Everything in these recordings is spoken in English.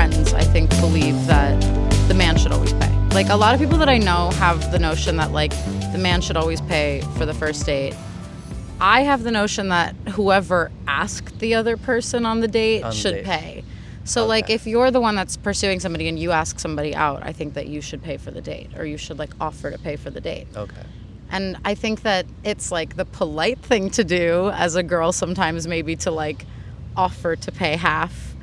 friends, I think, believe that the man should always pay. Like, a lot of people that I know have the notion that, like, the man should always pay for the first date. I have the notion that whoever asked the other person on the date should pay. So, like, if you're the one that's pursuing somebody and you ask somebody out, I think that you should pay for the date, or you should, like, offer to pay for the date. Okay. And I think that it's, like, the polite thing to do as a girl sometimes, maybe, to, like, offer to pay half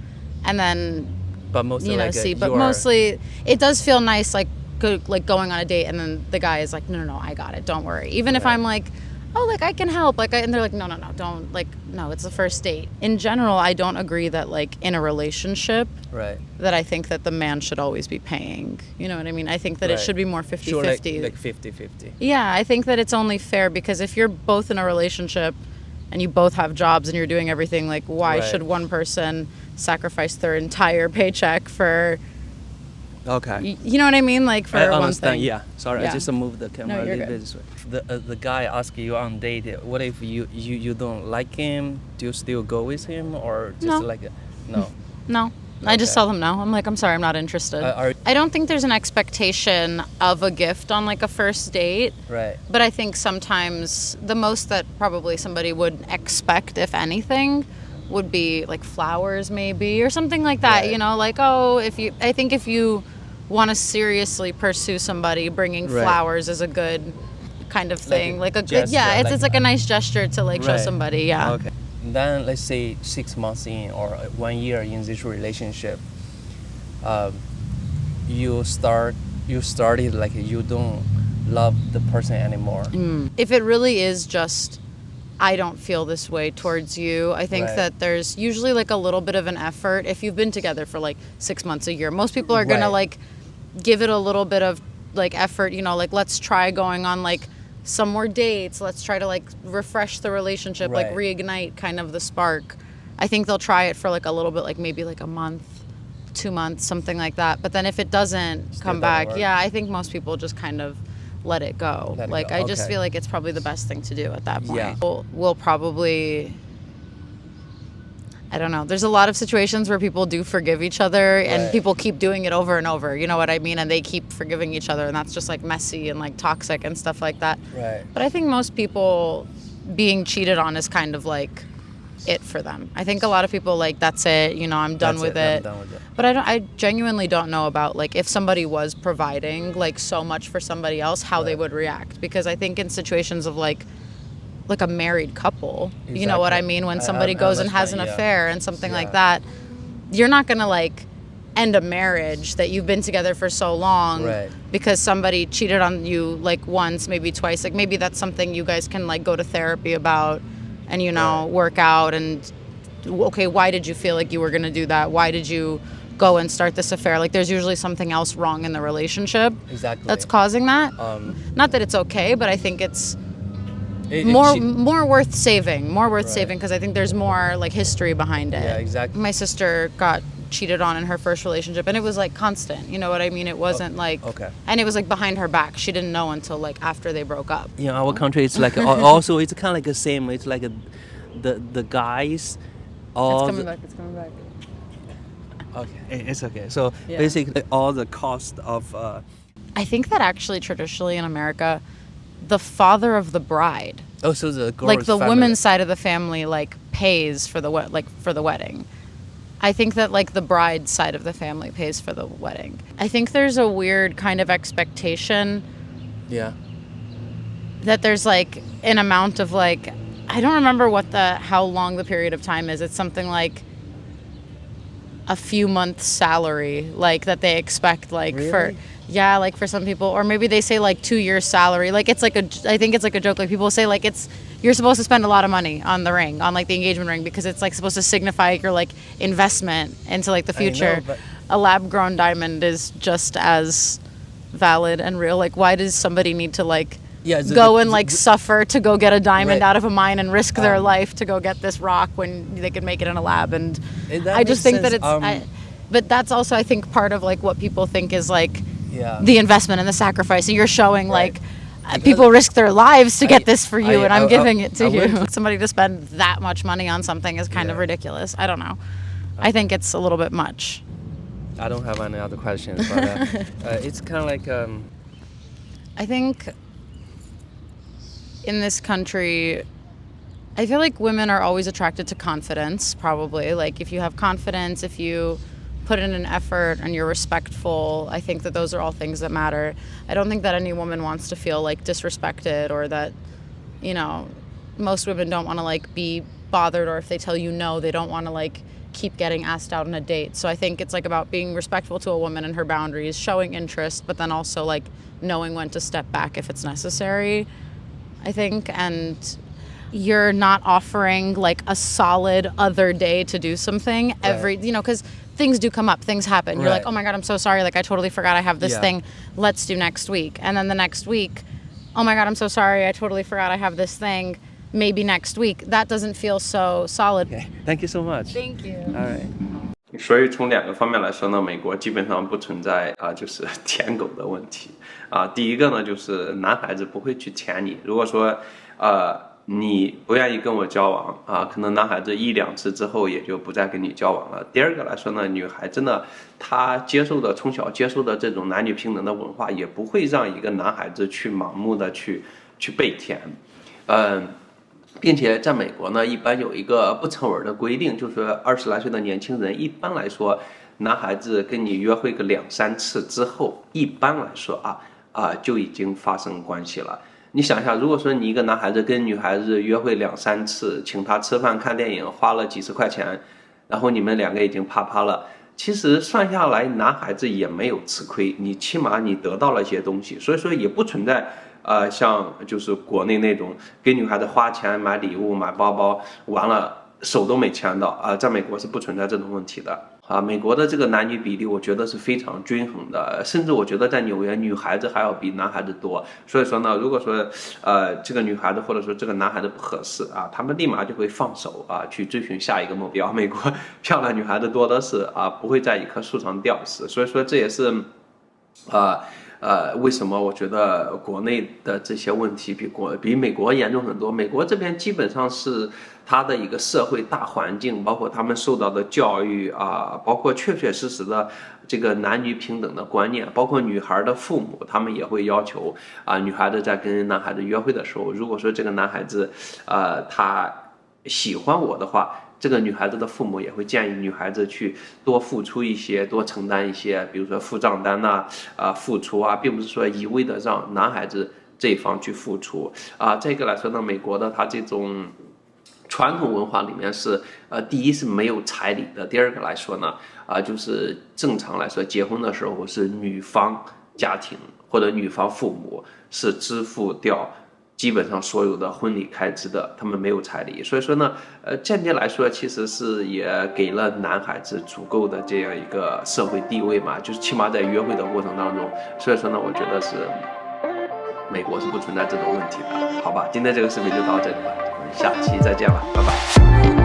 and then, but mostly, you know, mostly it does feel nice, like, going on a date and then the guy is like, no, I got it, don't worry. Even if I'm like, oh, like, I can help, like, and they're like, no, don't, like, no, it's the first date. In general, I don't agree that, like, in a relationship, that I think that the man should always be paying. You know what I mean? I think that it should be more 50-50. Sure, like 50-50. Yeah, I think that it's only fair, because if you're both in a relationship and you both have jobs and you're doing everything, like, why should one person sacrifice their entire paycheck for... Okay. You know what I mean? Like, for I one understand. thing. Yeah. Sorry, I just moved the camera a little bit this way. The guy asks you on date. What if you don't like him? Do you still go with him, or just no? No. I just tell them no. I'm like, I'm sorry, I'm not interested. I don't think there's an expectation of a gift on, like, a first date. Right. But I think sometimes the most that probably somebody would expect, if anything, would be like flowers, maybe, or something like that. You know, like, oh, I think if you want to seriously pursue somebody, bringing flowers is a good kind of thing, like a good gesture, it's like a nice gesture to, like, show somebody. Okay. Then let's say 6 months in or 1 year in this relationship, you started like you don't love the person anymore. If it really is just, I don't feel this way towards you, I think that there's usually, like, a little bit of an effort. If you've been together for, like, 6 months, a year, most people are gonna, like, give it a little bit of, like, effort, you know, like, let's try going on, like, some more dates, let's try to, like, refresh the relationship, like, reignite kind of the spark. I think they'll try it for, like, a little bit, like, maybe like a month, 2 months, something like that. But then if it doesn't come back, I think most people just kind of let it go. I just feel like it's probably the best thing to do at that point. Yeah. We'll probably, I don't know. There's a lot of situations where people do forgive each other and people keep doing it over and over. You know what I mean? And they keep forgiving each other, and that's just, like, messy and, like, toxic and stuff like that. Right. But I think most people being cheated on is kind of, like, it for them. I think a lot of people, like, that's it, you know, I'm done with it. But I genuinely don't know about, like, if somebody was providing, like, so much for somebody else, how they would react. Because I think in situations of, like a married couple, you know what I mean? When somebody goes and has an affair and something like that, you're not gonna, like, end a marriage that you've been together for so long because somebody cheated on you, like, once, maybe twice. Like, maybe that's something you guys can, like, go to therapy about and, you know, work out. And okay, why did you feel like you were gonna do that? Why did you go and start this affair? Like, there's usually something else wrong in the relationship that's causing that. Not that it's okay, but I think it's more worth saving because I think there's more, like, history behind it. Yeah, exactly. My sister got cheated on in her first relationship, and it was, like, constant. You know what I mean? It wasn't like, and it was, like, behind her back. She didn't know until, like, after they broke up. In our country, it's like also it's kind of like the same. It's like the guys. It's coming back. Okay, it's okay. So basically, all the cost of. I think that actually traditionally in America, the father of the bride, so the girl's like the family. woman's side of the family, like, pays for the wedding. I think that, like, the bride's side of the family pays for the wedding. I think there's a weird kind of expectation. Yeah. That there's, like, an amount of, like, I don't remember how long the period of time is. It's something like a few months' salary, like, that they expect, like, for some people, or maybe they say, like, 2 years salary. Like, it's like I think it's like a joke. Like, people say, like, you're supposed to spend a lot of money on the ring, on, like, the engagement ring, because it's, like, supposed to signify your, like, investment into, like, the future. I know, a lab-grown diamond is just as valid and real. Like, why does somebody need to, like, go and, like, suffer to go get a diamond out of a mine and risk their life to go get this rock when they could make it in a lab? And I just think that it's but that's also, I think, part of, like, what people think is, like, the investment and the sacrifice, and you're showing like people risk their lives to get this for you, and I'm giving it to you. Somebody to spend that much money on something is kind of ridiculous. I don't know. I think it's a little bit much. I don't have any other questions, but it's kind of like I think in this country, I feel like women are always attracted to confidence, probably. Like, if you have confidence, if you put in an effort and you're respectful, I think that those are all things that matter. I don't think that any woman wants to feel like disrespected, or that, you know, most women don't want to like be bothered, or if they tell you no, they don't want to like keep getting asked out on a date. So I think it's like about being respectful to a woman and her boundaries, showing interest, but then also like knowing when to step back if it's necessary, I think. And you're not offering like a solid other day to do something every, you know, because things do come up, things happen. You're like, oh my God, I'm so sorry. Like, I totally forgot I have this thing. Let's do next week. And then the next week, oh my God, I'm so sorry. I totally forgot I have this thing. Maybe next week. That doesn't feel so solid. Okay. Thank you so much. Thank you. All right. 所以从2个方面来说呢，美国基本上不存在就是舔狗的问题第一个呢，就是男孩子不会去舔你。如果说你不愿意跟我交往可能男孩子1、2次之后也就不再跟你交往了。第二个来说呢，女孩子呢，她从小接受的这种男女平等的文化，也不会让一个男孩子去盲目的去被舔，并且在美国呢，一般有一个不成文的规定，就是说20来岁的年轻人，一般来说，男孩子跟你约会个2、3次之后，一般来说就已经发生关系了。你想一下，如果说你一个男孩子跟女孩子约会2、3次，请她吃饭看电影，花了几十块钱，然后你们2个已经啪了，其实算下来，男孩子也没有吃亏，你起码你得到了一些东西，所以说也不存在像就是国内那种给女孩子花钱买礼物买包包，完了手都没牵到在美国是不存在这种问题的美国的这个男女比例我觉得是非常均衡的，甚至我觉得在纽约女孩子还要比男孩子多。所以说呢，如果说这个女孩子或者说这个男孩子不合适他们立马就会放手去追寻下一个目标。美国漂亮女孩子多的是不会在一棵树上吊死。所以说这也是为什么我觉得国内的这些问题比美国严重很多？美国这边基本上是它的一个社会大环境，包括他们受到的教育包括确实的这个男女平等的观念，包括女孩的父母，他们也会要求女孩子在跟男孩子约会的时候，如果说这个男孩子他喜欢我的话，这个女孩子的父母也会建议女孩子去多付出一些，多承担一些，比如说付账单付出并不是说一味的让男孩子这一方去付出这个来说呢，美国的它这种传统文化里面是第一是没有彩礼的，第二个来说呢就是正常来说结婚的时候是女方家庭或者女方父母是支付掉基本上所有的婚礼开支的，他们没有彩礼。所以说呢间接来说其实是也给了男孩子足够的这样一个社会地位嘛，就是起码在约会的过程当中。所以说呢，我觉得是美国是不存在这种问题的。好吧，今天这个视频就到这里了，我们下期再见了，拜拜。